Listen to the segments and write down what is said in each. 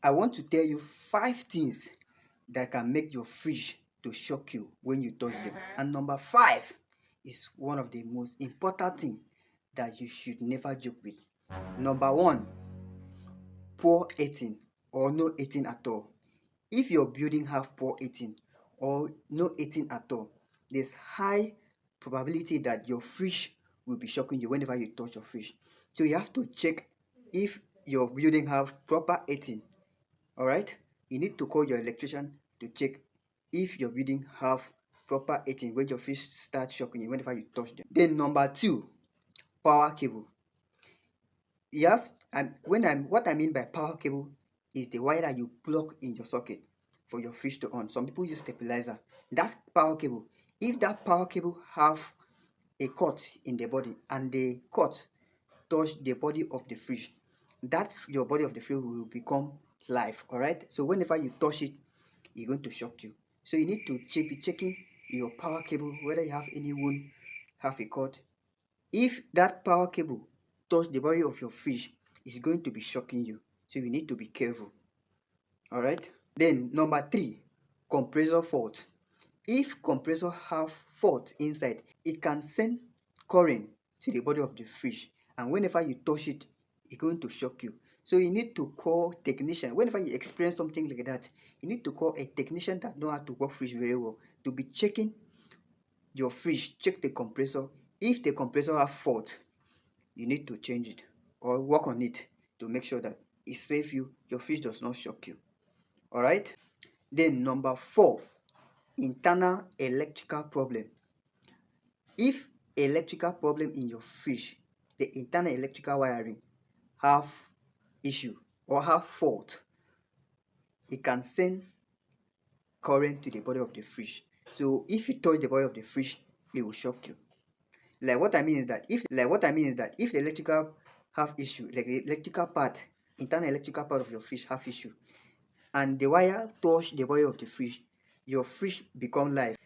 I want to tell you 5 things that can make your fridge to shock you when you touch them. And number 5 is one of the most important things that you should never joke with. Number 1, poor heating or no heating at all. If your building have poor heating or no heating at all, there's high probability that your fridge will be shocking you whenever you touch your fridge. So you have to check if your building have proper heating. All right, you need to call your electrician to check if your building have proper heating when your fridge start shocking you whenever you touch them. Then number 2, power cable. You have, and what I mean by power cable is the wire that you plug in your socket for your fridge to on. Some people use stabilizer. That power cable, if that power cable have a cut in the body and the cut touch the body of the fridge, that your body of the fridge will become live. All right, so whenever you touch it, it's going to shock you. So you need to be checking your power cable whether you have any wound, have a cut. If that power cable touch the body of your fridge, it's going to be shocking you. So you need to be careful. All right. Then number 3, compressor fault. If compressor have fault inside, it can send current to the body of the fridge, and whenever you touch it, it's going to shock you. So you need to call technician. Whenever you experience something like that, you need to call a technician that know how to work fridge very well to be checking your fridge, check the compressor. If the compressor have fault, you need to change it or work on it to make sure that it saves you, your fridge does not shock you. All right. Then number 4, internal electrical problem. If electrical problem in your fridge, the internal electrical wiring have issue or have fault, it can send current to the body of the fridge. So if you touch the body of the fridge, it will shock you. Like what I mean is that if the electrical have issue, like the electrical part, internal electrical part of your fridge have issue, and the wire touch the body of the fridge, your fridge become live.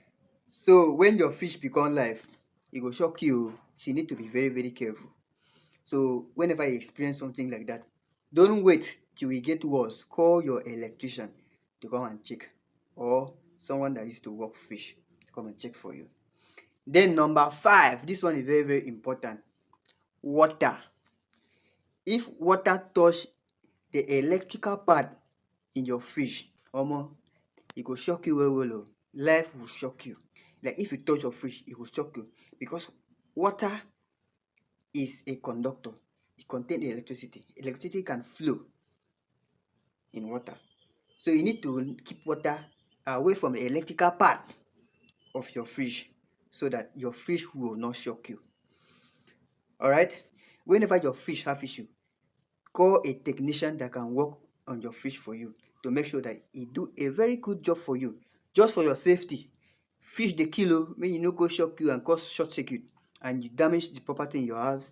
So when your fridge become live, it will shock you. So you need to be very, very careful. So whenever you experience something like that, don't wait till it get worse. Call your electrician to come and check, or someone that used to work fish to come and check for you. Then number 5, this one is very, very important. Water. If water touch the electrical part in your fridge, it will shock you well. Life will shock you. Like if you touch your fridge, it will shock you because water is a conductor. It contains electricity. Electricity can flow in water. So you need to keep water away from the electrical part of your fridge so that your fridge will not shock you. Alright? Whenever your fridge have issue, call a technician that can work on your fridge for you to make sure that he do a very good job for you, just for your safety. Fridge the kilo, may you no go shock you and cause short circuit and you damage the property in your house.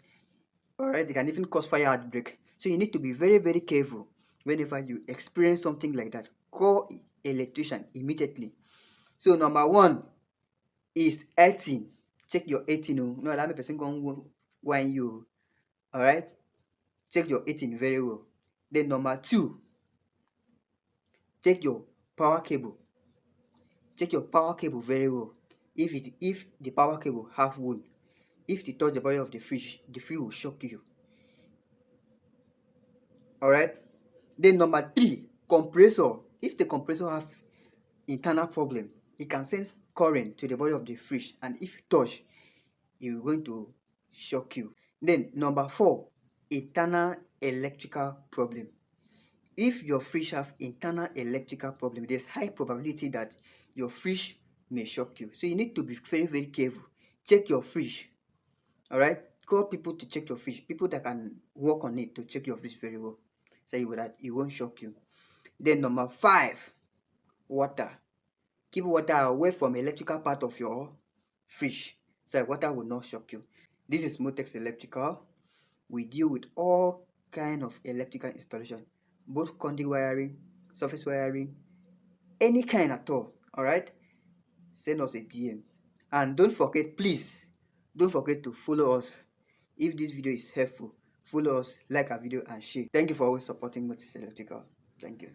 Alright, it can even cause fire outbreak. So you need to be very, very careful whenever you experience something like that. Call electrician immediately. So number 1 is earthing. Check your earthing. No allow me person go whine you. Alright, check your earthing very well. Then number 2, check your power cable. Check your power cable very well. If the power cable have wound, if it touch the body of the fridge will shock you. Alright. Then number 3, compressor. If the compressor have internal problem, it can send current to the body of the fridge, and if you touch, it will going to shock you. Then number 4, internal electrical problem. If your fridge have internal electrical problem, there's high probability that your fridge may shock you. So you need to be very, very careful. Check your fridge. Alright, call people to check your fridge, people that can work on it to check your fridge very well, so that it won't shock you. Then number 5, water. Keep water away from electrical part of your fridge so water will not shock you. This is MOTEX Electrical. We deal with all kind of electrical installation, both conduit wiring, surface wiring, any kind at all. Alright, send us a DM. And don't forget, please don't forget to follow us. If this video is helpful, follow us, like our video and share. Thank you for always supporting MOTEX Electrical. Thank you.